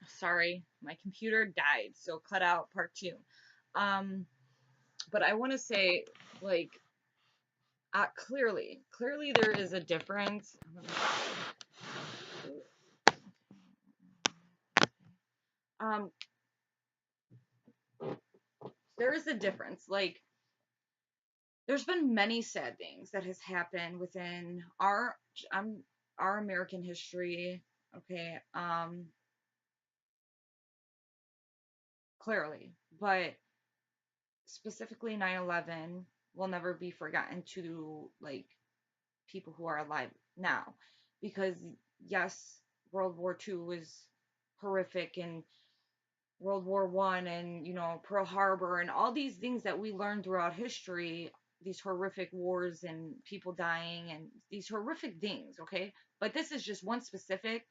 Sorry, my computer died, so cut out part two. Um, but I want to say, like, clearly there is a difference. Um, there is a difference. Like, there's been many sad things that has happened within um our American history. Okay, clearly, but specifically 9/11 will never be forgotten to like people who are alive now, because yes, World War II was horrific, and World War One, and Pearl Harbor, and all these things that we learned throughout history, these horrific wars and people dying and these horrific things. Okay, but this is just one specific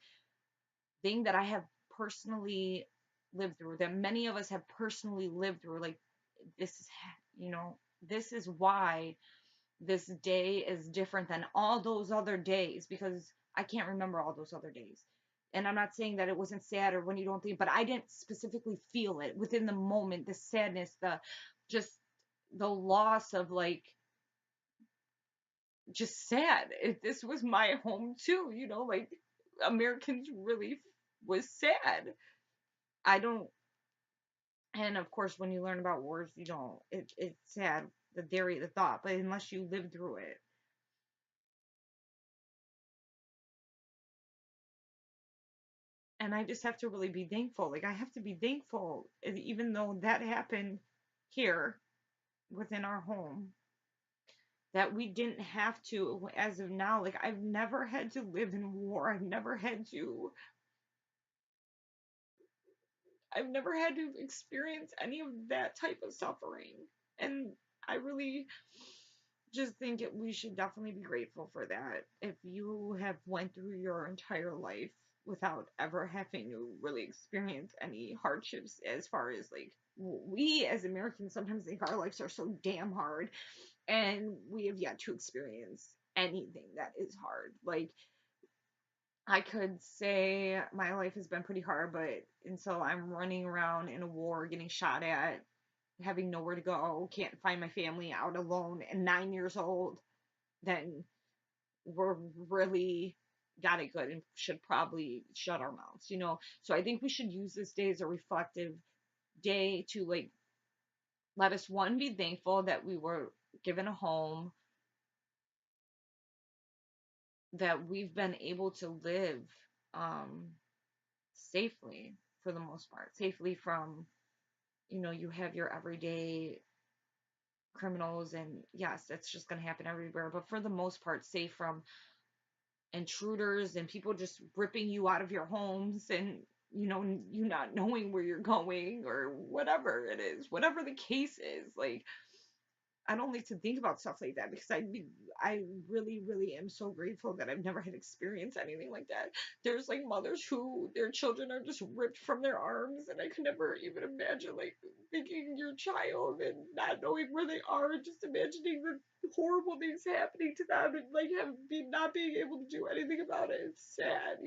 thing that I have personally lived through, that many of us have personally lived through. Like, this is, this is why this day is different than all those other days, because I can't remember all those other days. And I'm not saying that it wasn't sad or when you don't think, but I didn't specifically feel it within the moment, the sadness, the just the loss of, like, just sad. This was my home too, like, Americans really was sad. I don't, and of course, when you learn about wars, it's sad, the theory, the thought, but unless you live through it. And I just have to really be thankful. Like, I have to be thankful, even though that happened here within our home, that we didn't have to, as of now. Like, I've never had to live in war. I've never had to experience any of that type of suffering. And I really just think we should definitely be grateful for that. If you have went through your entire life without ever having to really experience any hardships, as far as, like, we as Americans sometimes think our lives are so damn hard, and we have yet to experience anything that is hard. Like, I could say my life has been pretty hard, but until I'm running around in a war, getting shot at, having nowhere to go, can't find my family, out alone, and 9 years old, then we're really got it good and should probably shut our mouths. So I think we should use this day as a reflective day to, like, let us, one, be thankful that we were given a home, that we've been able to live um safely, for the most part, safely from, you have your everyday criminals, and yes, it's just going to happen everywhere, but for the most part, safe from intruders and people just ripping you out of your homes, and you not knowing where you're going, or whatever it is, whatever the case is. Like, I don't like to think about stuff like that, because I really, really am so grateful that I've never had experience anything like that. There's, like, mothers who their children are just ripped from their arms, and I could never even imagine, like, thinking your child and not knowing where they are, and just imagining the horrible things happening to them, and, like, not being able to do anything about it. It's sad.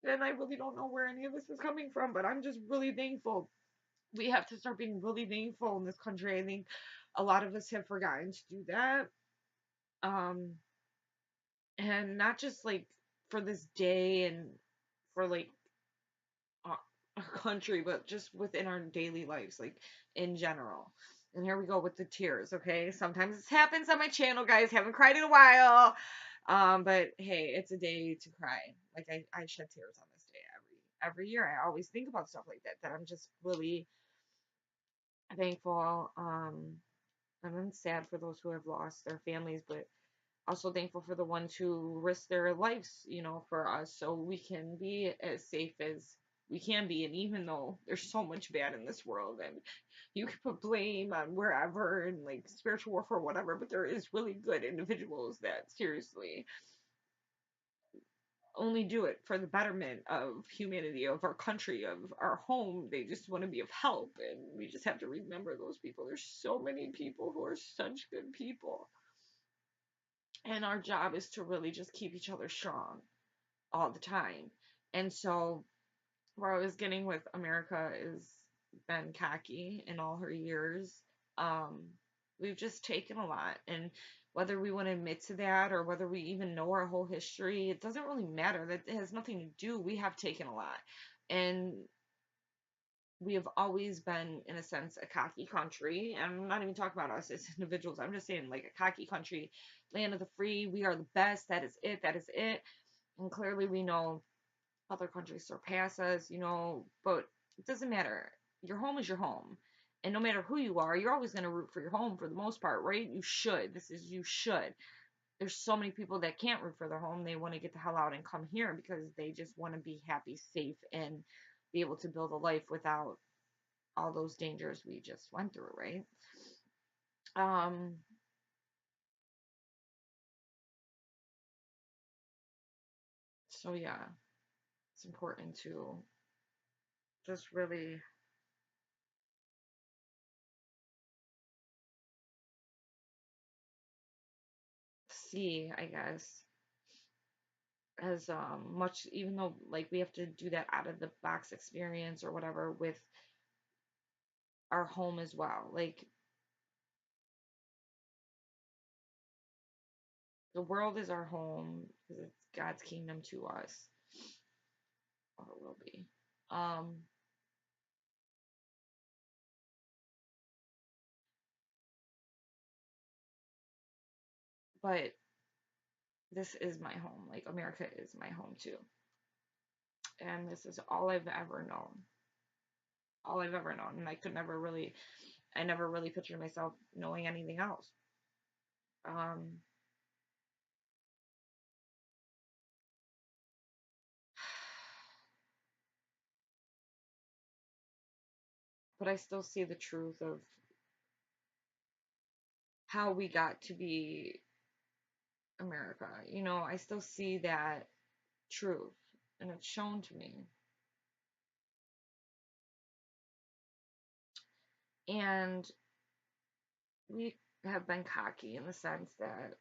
And I really don't know where any of this is coming from, but I'm just really thankful. We have to start being really thankful in this country. I think a lot of us have forgotten to do that. Um, and not just, like, for this day and for, like, our, our country, but just within our daily lives, like, in general. And here we go with the tears, okay? Sometimes this happens on my channel, guys. Haven't cried in a while. But hey, it's a day to cry. Like, I shed tears on this day every year. I always think about stuff like that I'm just really thankful. And I'm sad for those who have lost their families, but also thankful for the ones who risk their lives, for us, so we can be as safe as we can be. And even though there's so much bad in this world, and you can put blame on wherever, and, like, spiritual warfare, whatever, but there is really good individuals that seriously only do it for the betterment of humanity, of our country, of our home. They just want to be of help, and we just have to remember those people. There's so many people who are such good people, and our job is to really just keep each other strong all the time. And so where I was getting with America is been cocky in all her years. Um, we've just taken a lot, and whether we want to admit to that or whether we even know our whole history, it doesn't really matter. That has nothing to do. We have taken a lot, and we have always been, in a sense, a cocky country. And I'm not even talking about us as individuals. I'm just saying, like, a cocky country, land of the free. We are the best. That is it. That is it. And clearly, we know other countries surpass us, but it doesn't matter. Your home is your home. And no matter who you are, you're always going to root for your home for the most part, right? You should. You should. There's so many people that can't root for their home. They want to get the hell out and come here because they just want to be happy, safe, and be able to build a life without all those dangers we just went through, right? Um, so yeah, it's important to just really see, I guess, as much, even though like we have to do that out of the box experience or whatever with our home as well. Like the world is our home because it's God's kingdom to us, or it will be. Um, but this is my home. Like America is my home too, and this is all I've ever known. All I've ever known, and I never really pictured myself knowing anything else. Um, but I still see the truth of how we got to be America. I still see that truth, and it's shown to me. And we have been cocky in the sense that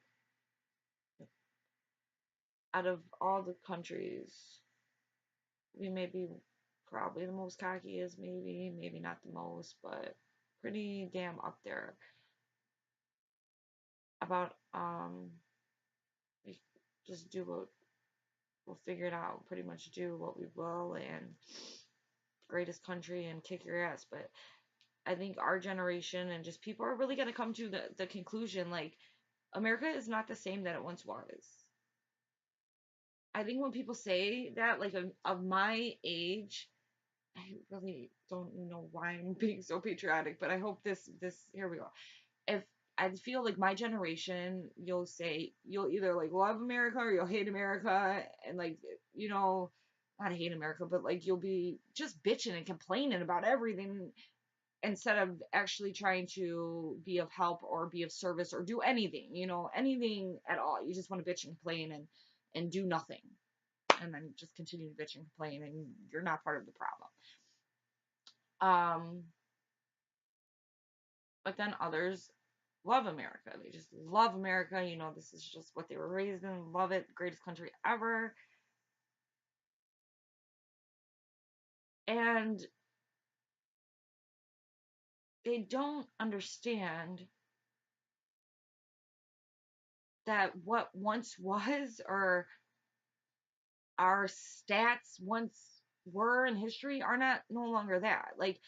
out of all the countries, we may be probably the most cocky, is maybe not the most, but pretty damn up there about we just do what we'll figure it out, pretty much do what we will, and greatest country and kick your ass. But I think our generation and just people are really going to come to the conclusion like America is not the same that it once was. I think when people say that, like of my age, I really don't know why I'm being so patriotic, but I hope this here we go. If I feel like my generation, you'll say you'll either like love America or you'll hate America, and like you know, not hate America, but like you'll be just bitching and complaining about everything instead of actually trying to be of help or be of service or do anything, anything at all. You just want to bitch and complain and do nothing, and then just continue to bitch and complain, and you're not part of the problem. Um, but then others love America. They just love America. This is just what they were raised in. Love it. Greatest country ever. And they don't understand that what once was, or our stats once were in history, are not no longer that. Like,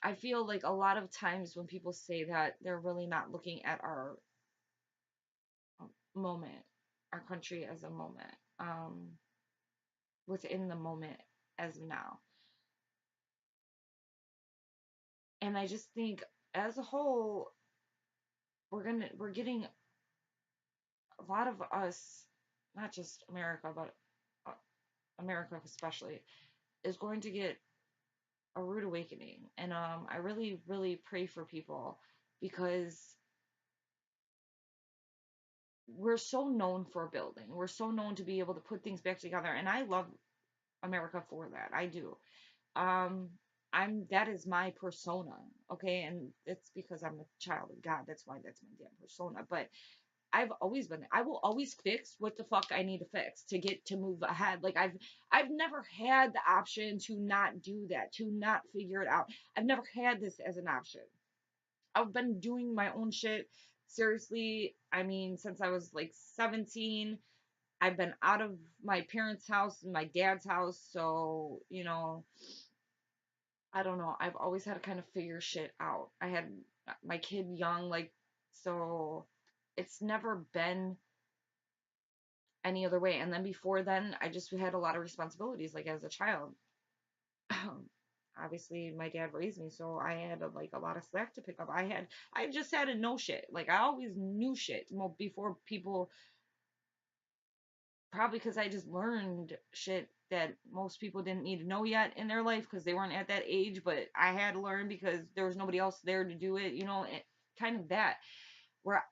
I feel like a lot of times when people say that, they're really not looking at our moment, our country as a moment, within the moment as of now. And I just think as a whole, we're getting a lot of us, not just America, but uh, America especially, is going to get a rude awakening. And I really, really pray for people because we're so known for building. We're so known to be able to put things back together. And I love America for that. I do. Um, that is my persona, okay? And it's because I'm a child of God. That's why that's my damn persona. But I've always been, I will always fix what the fuck I need to fix to get to move ahead. Like I've never had the option to not do that, to not figure it out. I've never had this as an option. I've been doing my own shit seriously. I mean, since I was like 17, I've been out of my parents' house and my dad's house. So, I don't know. I've always had to kind of figure shit out. I had my kid young, like, so it's never been any other way. And then before then, I just had a lot of responsibilities, like as a child. Obviously, my dad raised me, so I had like a lot of slack to pick up. I just had to know shit. Like I always knew shit before people, probably because I just learned shit that most people didn't need to know yet in their life because they weren't at that age. But I had to learn because there was nobody else there to do it. Kind of that where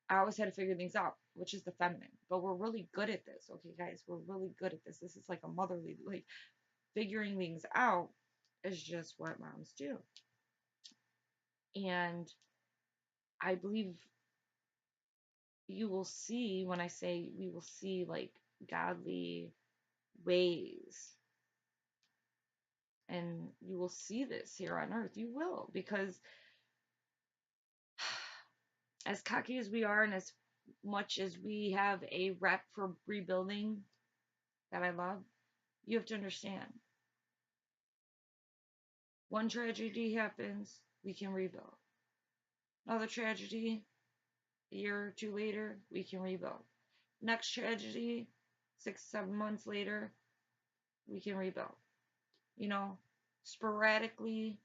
I always had to figure things out, which is the feminine. But we're really good at this, okay, guys. We're really good at this. This is like a motherly, like figuring things out is just what moms do. And I believe you will see when I say we will see like godly ways, and you will see this here on earth. You will, because as cocky as we are and as much as we have a rep for rebuilding that I love, you have to understand one tragedy happens, we can rebuild. Another tragedy, a year or two later, we can rebuild. Next tragedy, 6, 7 months later, we can rebuild. You know, sporadically,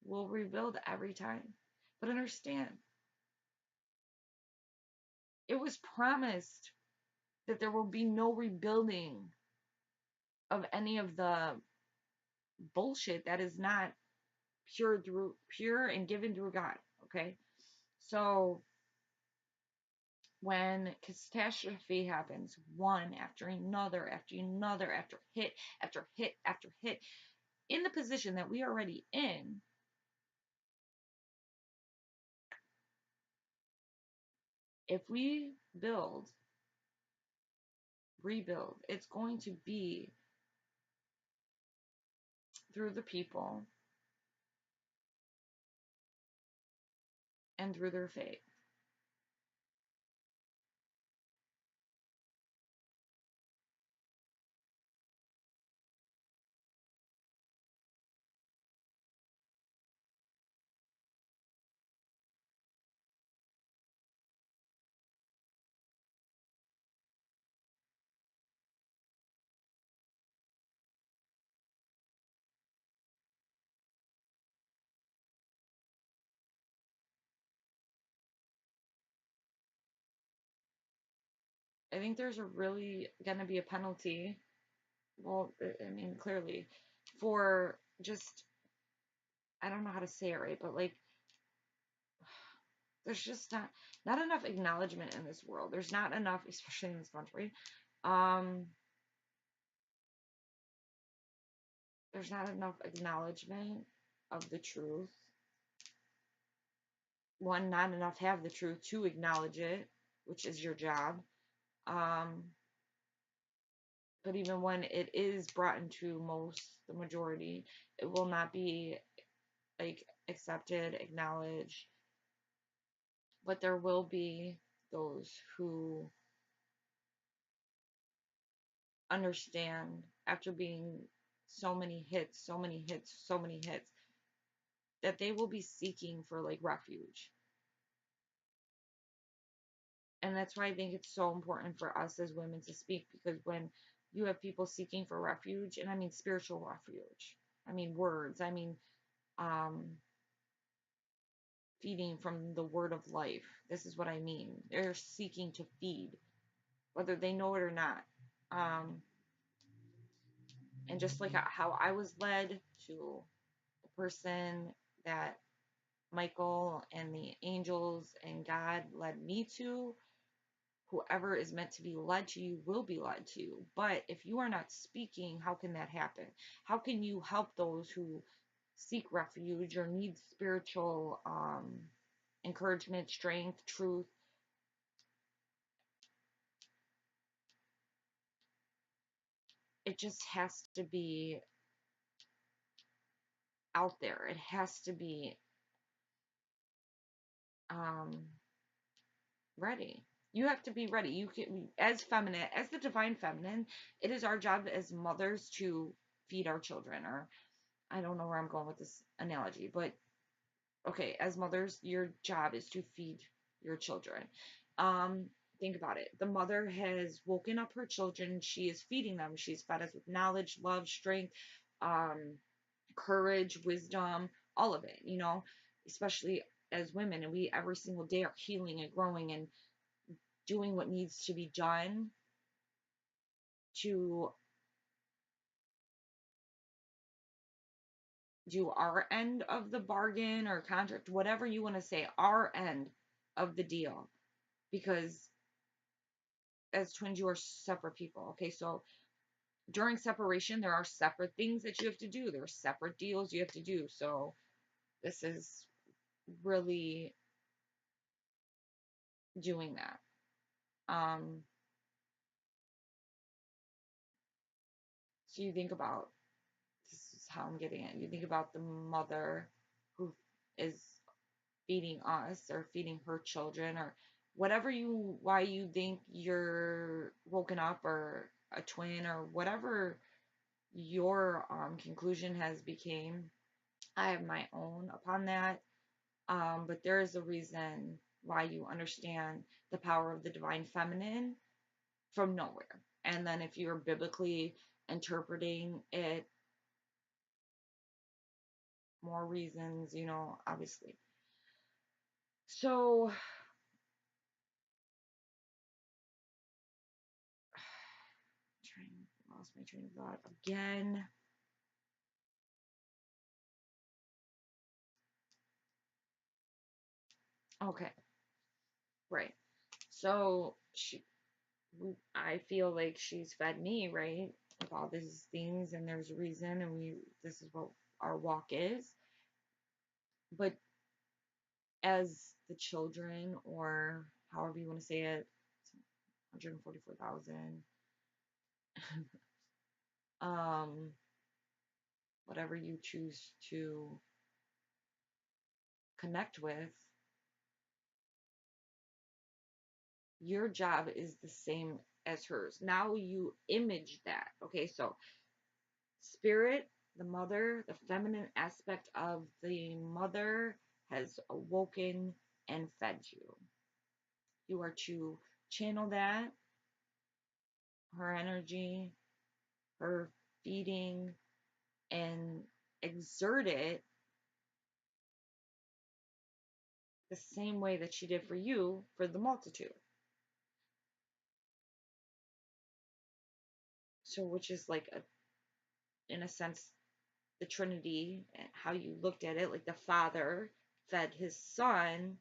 we'll rebuild every time. But understand, it was promised that there will be no rebuilding of any of the bullshit that is not pure and given through God. Okay, so when catastrophe happens, one after another, after hit after hit, in the position that we are already in, if we rebuild, it's going to be through the people and through their faith. I think there's a really going to be a penalty. Well, I mean, clearly, for just, I don't know how to say it right, but like, there's just not enough acknowledgement in this world. There's not enough, especially in this country. Um, there's not enough acknowledgement of the truth. One, not enough have the truth to acknowledge it, which is your job. Um, but even when it is brought into the majority, it will not be like accepted, acknowledged. But there will be those who understand after being so many hits, so many hits, so many hits, that they will be seeking for like refuge. And that's why I think it's so important for us as women to speak, because when you have people seeking for refuge, and I mean spiritual refuge, I mean words, I mean um, feeding from the word of life. This is what I mean. They're seeking to feed, whether they know it or not. Um, and just like how I was led to the person that Michael and the angels and God led me to, whoever is meant to be led to you will be led to you. But if you are not speaking, how can that happen? How can you help those who seek refuge or need spiritual encouragement, strength, truth? it just has to be out there. It has to be um, ready. You have to be ready. You can, as feminine, as the divine feminine, it is our job as mothers to feed our children. Or I don't know where I'm going with this analogy, but okay, as mothers, your job is to feed your children. Um, think about it. The mother has woken up her children. She is feeding them. She's fed us with knowledge, love, strength, um, courage, wisdom, all of it, especially as women. And we every single day are healing and growing and doing what needs to be done to do our end of the bargain or contract, whatever you want to say, our end of the deal. Because as twins, you are separate people. Okay, so during separation, there are separate things that you have to do, there are separate deals you have to do. So this is really doing that. Um, so you think about, this is how I'm getting it. You think about the mother who is feeding us or feeding her children or whatever why you think you're woken up or a twin or whatever your conclusion has became. I have my own upon that. But there is a reason why you understand the power of the divine feminine from nowhere. And then if you're biblically interpreting it, more reasons, obviously. So, train, lost my train of thought again. Okay, right. So I feel like she's fed me, right, with all these things, and there's a reason, and this is what our walk is. But as the children, or however you want to say it, 144,000, um, whatever you choose to connect with, your job is the same as hers. Now you image that. Okay, so spirit, the mother, the feminine aspect of the mother has awoken and fed you. You are to channel that, her energy, her feeding, and exert it the same way that she did for you for the multitude. So, which is like in a sense, the Trinity, and how you looked at it, like the Father fed his Son,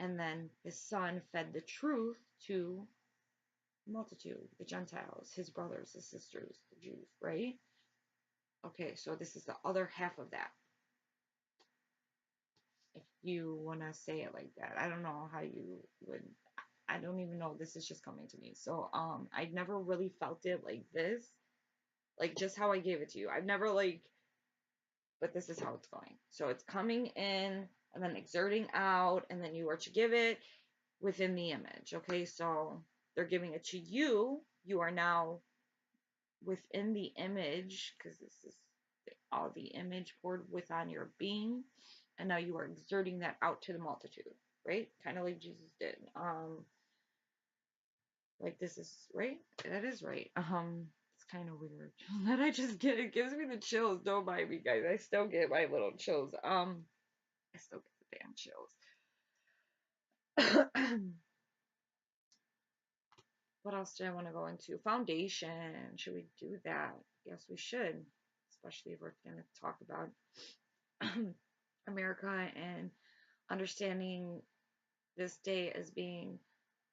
and then his Son fed the truth to the multitude, the Gentiles, his brothers, his sisters, the Jews, right? Okay, so this is the other half of that. If you want to say it like that, I don't know how you would. I don't even know. This is just coming to me. So, I've never really felt it like this, like just how I gave it to you. I've never but this is how it's going. So it's coming in and then exerting out, and then you are to give it within the image. Okay, so they're giving it to you. You are now within the image, because this is all the image poured within your being, and now you are exerting that out to the multitude, right? Kind of like Jesus did. Like this is right. That is right. It's kind of weird that I just get. It gives me the chills. Don't mind me, guys. I still get my little chills. I still get the damn chills. What else do I want to go into? Foundation. Should we do that? Yes, we should. Especially if we're going to talk about America and understanding this day as being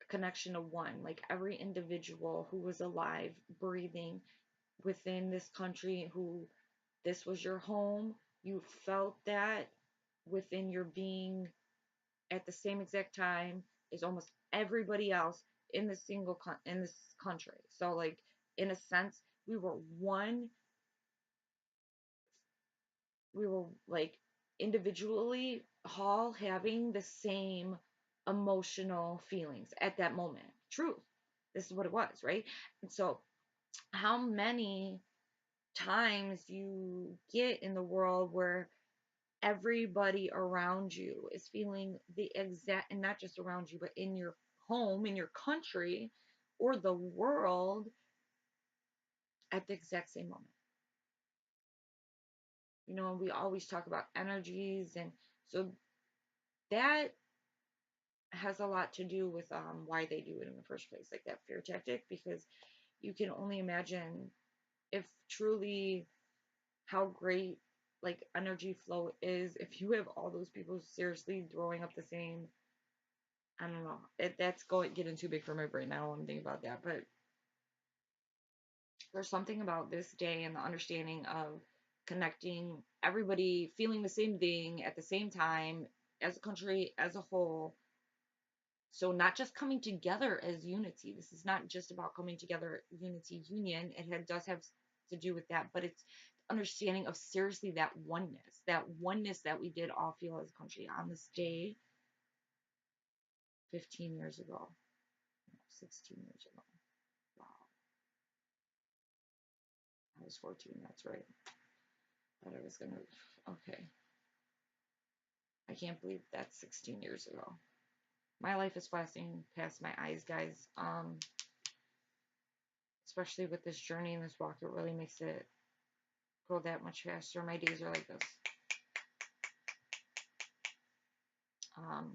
a connection of one. Like every individual who was alive, breathing within this country, who this was your home, you felt that within your being at the same exact time as almost everybody else in the in this country. So like in a sense, We were one, we were like individually all having the same emotional feelings at that moment. Truth. This is what it was, right? And so, how many times you get in the world where everybody around you is feeling the exact, and not just around you, but in your home, in your country, or the world at the exact same moment. And we always talk about energies, and so that has a lot to do with why they do it in the first place, like that fear tactic, because you can only imagine if truly how great like energy flow is if you have all those people seriously throwing up the same. I don't know. That's going getting too big for my brain. I don't want to think about that. But there's something about this day and the understanding of connecting everybody feeling the same thing at the same time as a country as a whole. So not just coming together as unity. This is not just about coming together unity union. Does have to do with that, but it's understanding of seriously that oneness that we did all feel as a country on this day 15 years ago, 16 years ago. Wow, I was 14. That's right. Thought I was gonna. Okay, I can't believe that's 16 years ago. My life is flashing past my eyes, guys. Especially with this journey and this walk, it really makes it go that much faster. My days are like this.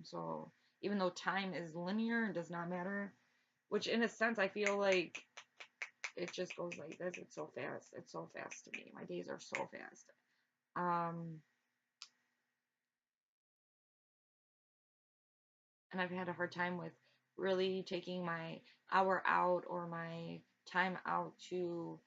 So even though time is linear and does not matter, which in a sense I feel like it just goes like this. It's so fast. It's so fast to me. My days are so fast. Um, and I've had a hard time with really taking my hour out or my time out to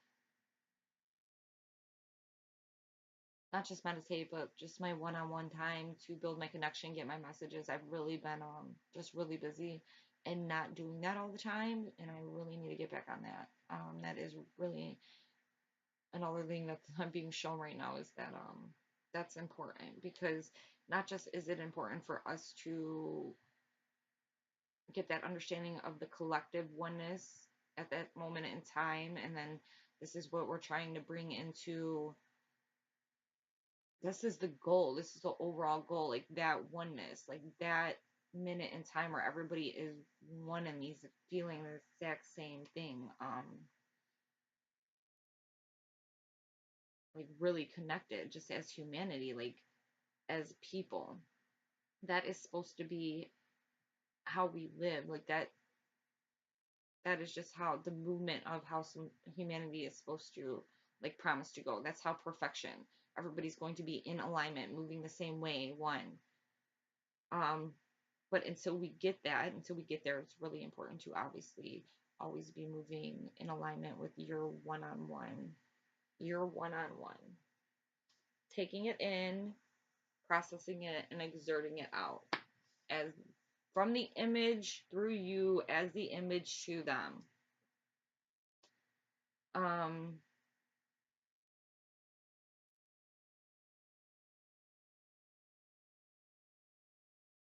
not just meditate, but just my one-on-one time to build my connection, get my messages. I've really been just really busy and not doing that all the time, and I really need to get back on that. That is really another thing that I'm being shown right now is that that's important because not just is it important for us to get that understanding of the collective oneness at that moment in time, and then this is what we're trying to bring into this is the goal. This is the overall goal, like that oneness, like that minute in time where everybody is one and these feeling the exact same thing. Like really connected, just as humanity, like as people. That is supposed to be how we live. Like that is just how the movement of how some humanity is supposed to like promise to go. That's how perfection. Everybody's going to be in alignment, moving the same way, one. Um, but until we get there, it's really important to obviously always be moving in alignment with your one on one, taking it in, processing it, and exerting it out as from the image through you as the image to them. Um,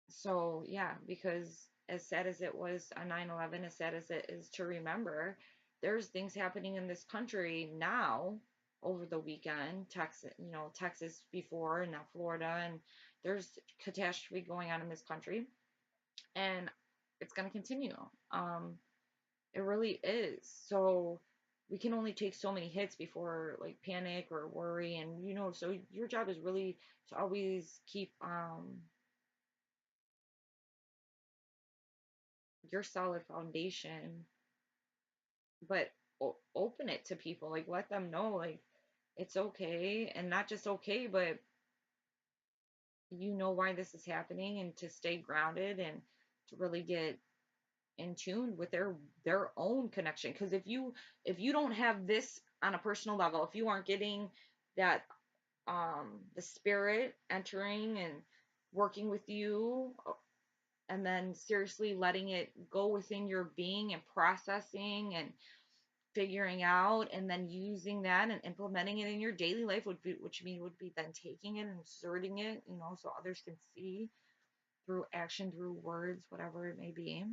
so yeah, because as sad as it was on 9/11, as sad as it is to remember, there's things happening in this country now over the weekend, Texas before and now Florida, and there's catastrophe going on in this country, and it's going to continue. Um, it really is. So we can only take so many hits before like panic or worry, and so your job is really to always keep your solid foundation, but open it to people, like let them know like it's okay, and not just okay, but why this is happening, and to stay grounded and to really get in tune with their own connection, because if you don't have this on a personal level, if you aren't getting that the spirit entering and working with you, and then seriously letting it go within your being and processing and figuring out and then using that and implementing it in your daily life would be, which mean would be then taking it and inserting it, so others can see through action, through words, whatever it may be.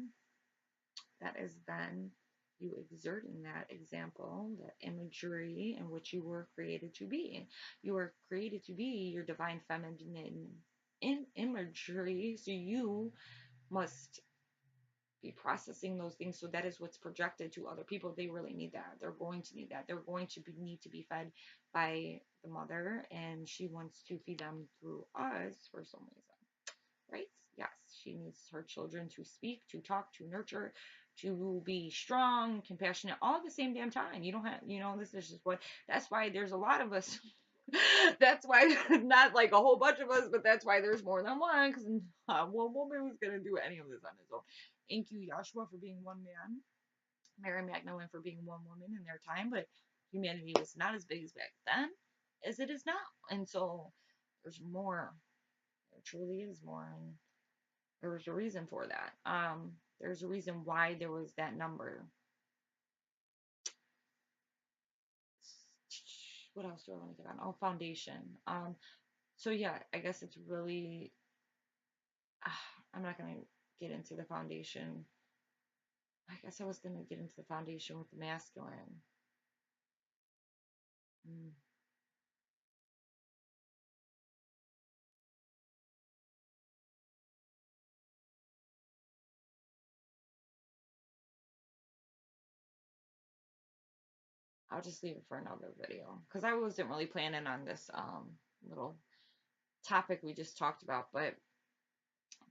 That is then you exerting that example, that imagery in which you were created to be. You were created to be your divine feminine in imagery, so you must be processing those things. So that is what's projected to other people. They really need that. They're going to need that. They're going to need to be fed by the mother, and she wants to feed them through us for some reason, right? Yes, she needs her children to speak, to talk, to nurture, to be strong, compassionate, all at the same damn time. You don't have, this is just what, that's why there's a lot of us. That's why, not like a whole bunch of us, but that's why there's more than one, because one woman was going to do any of this on his own. Thank you, Joshua, for being one man, Mary Magdalene for being one woman in their time, but humanity was not as big as back then as it is now. And so there's more. There truly is more. And there was a reason for that. There's a reason why there was that number. What else do I want to get on? Oh, foundation. So yeah, I guess it's really. I'm not gonna get into the foundation. I guess I was gonna get into the foundation with the masculine. Mm. I'll just leave it for another video because I wasn't really planning on this little topic we just talked about, but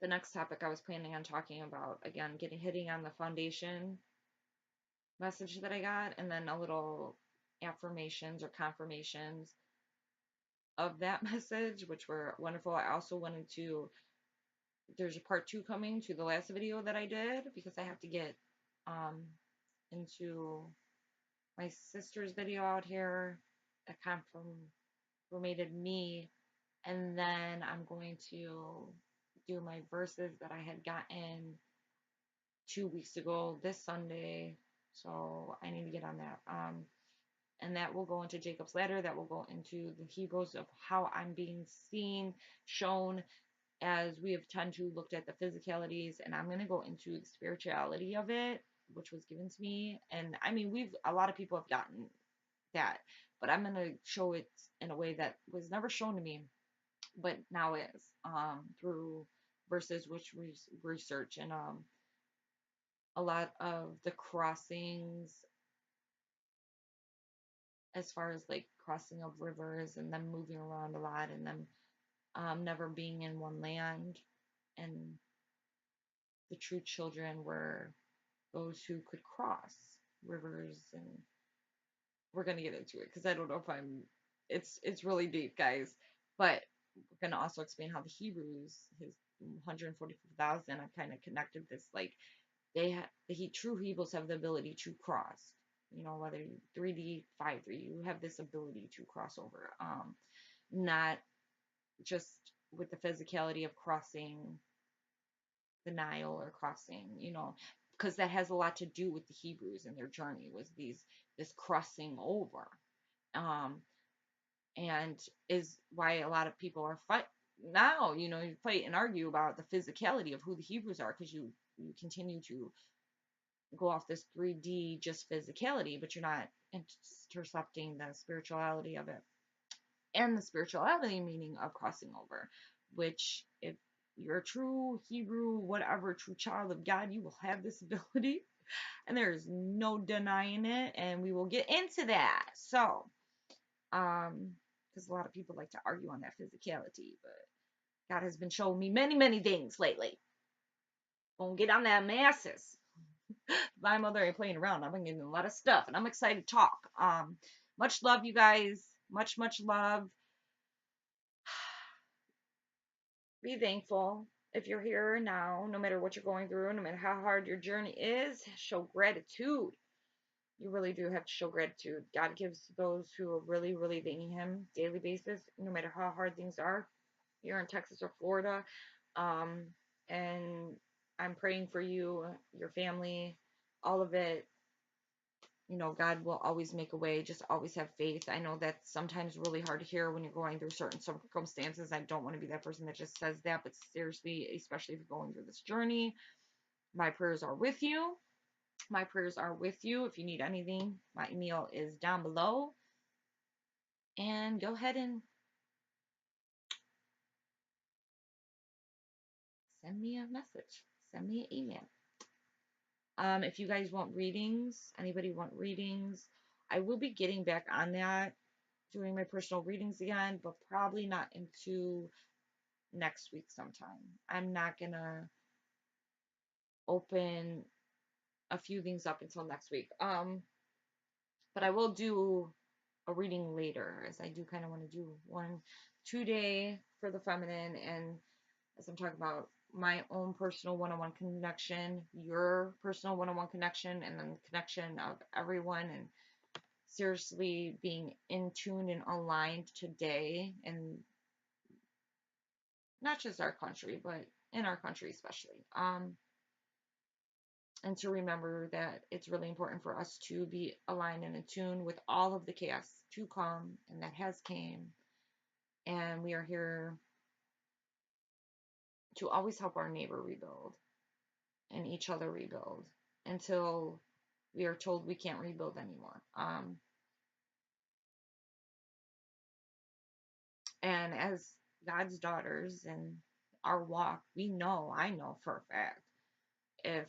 the next topic I was planning on talking about again, hitting on the foundation message that I got, and then a little affirmations or confirmations of that message, which were wonderful. I also wanted to, there's a part two coming to the last video that I did because I have to get um, into my sister's video out here that confirmated me, and then I'm going to do my verses that I had gotten 2 weeks ago this Sunday. So I need to get on that. And that will go into Jacob's ladder. That will go into the Hebrews of how I'm being seen, shown, as we have tend to looked at the physicalities, and I'm going to go into the spirituality of it, which was given to me. And I mean, a lot of people have gotten that, but I'm going to show it in a way that was never shown to me, but now is, through verses which research and a lot of the crossings as far as like crossing of rivers and them moving around a lot and them never being in one land. And the true children were those who could cross rivers. And we're going to get into it because I don't know if it's really deep, guys. But we're going to also explain how the Hebrews, his 144,000, I've kind of connected this, like, true Hebrews have the ability to cross. Whether you 3D, 5D, you have this ability to cross over. Not just with the physicality of crossing the Nile or crossing, because that has a lot to do with the Hebrews and their journey was this crossing over. Um, and is why a lot of people are fight now, you fight and argue about the physicality of who the Hebrews are because you continue to go off this 3D just physicality, but you're not intercepting the spirituality of it and the spirituality meaning of crossing over, which if you're a true Hebrew, whatever, true child of God, you will have this ability, and there's no denying it, and we will get into that. So, because a lot of people like to argue on that physicality, but God has been showing me many, many things lately. Gonna get on that masses. My mother ain't playing around. I've been getting a lot of stuff, and I'm excited to talk. Much love, you guys. Much, much love. Be thankful if you're here now, no matter what you're going through, no matter how hard your journey is. Show gratitude. You really do have to show gratitude. God gives those who are really, really thanking Him daily basis, no matter how hard things are. You're in Texas or Florida, um, and I'm praying for you, your family, all of it. God will always make a way. Just always have faith. I know that's sometimes really hard to hear when you're going through certain circumstances. I don't want to be that person that just says that, but seriously, especially if you're going through this journey, my prayers are with you. My prayers are with you. If you need anything, my email is down below. And go ahead and send me a message. Send me an email. If you guys want readings, anybody want readings, I will be getting back on that, doing my personal readings again, but probably not into next week sometime. I'm not gonna open a few things up until next week. But I will do a reading later, as I do kind of want to do 2 day for the feminine, and as I'm talking about my own personal one-on-one connection, your personal one-on-one connection, and then the connection of everyone, and seriously being in tune and aligned today, and not just our country, but in our country especially. And to remember that it's really important for us to be aligned and in tune with all of the chaos to come and that has came. And we are here to always help our neighbor rebuild and each other rebuild until we are told we can't rebuild anymore. And as God's daughters in our walk, I know for a fact, if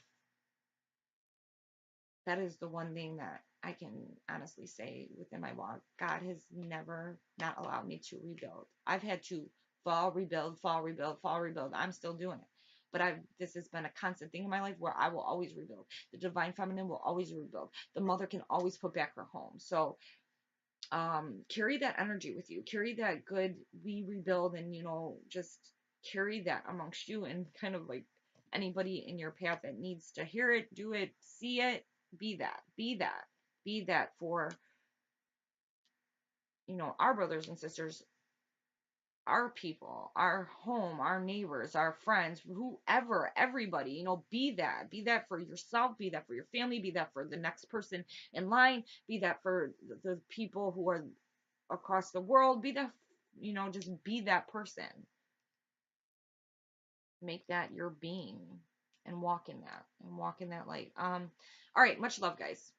that is the one thing that I can honestly say within my walk, God has never not allowed me to rebuild. I've had to fall, rebuild, fall, rebuild, fall, rebuild. I'm still doing it. But this has been a constant thing in my life where I will always rebuild. The divine feminine will always rebuild. The mother can always put back her home. So carry that energy with you. Carry that good we rebuild, and just carry that amongst you, and kind of like anybody in your path that needs to hear it, do it, see it, be that for our brothers and sisters, our people, our home, our neighbors, our friends, whoever, everybody. Be that for yourself, be that for your family, be that for the next person in line, be that for the people who are across the world. Be that, just be that person. Make that your being, and walk in that light. All right, much love, guys.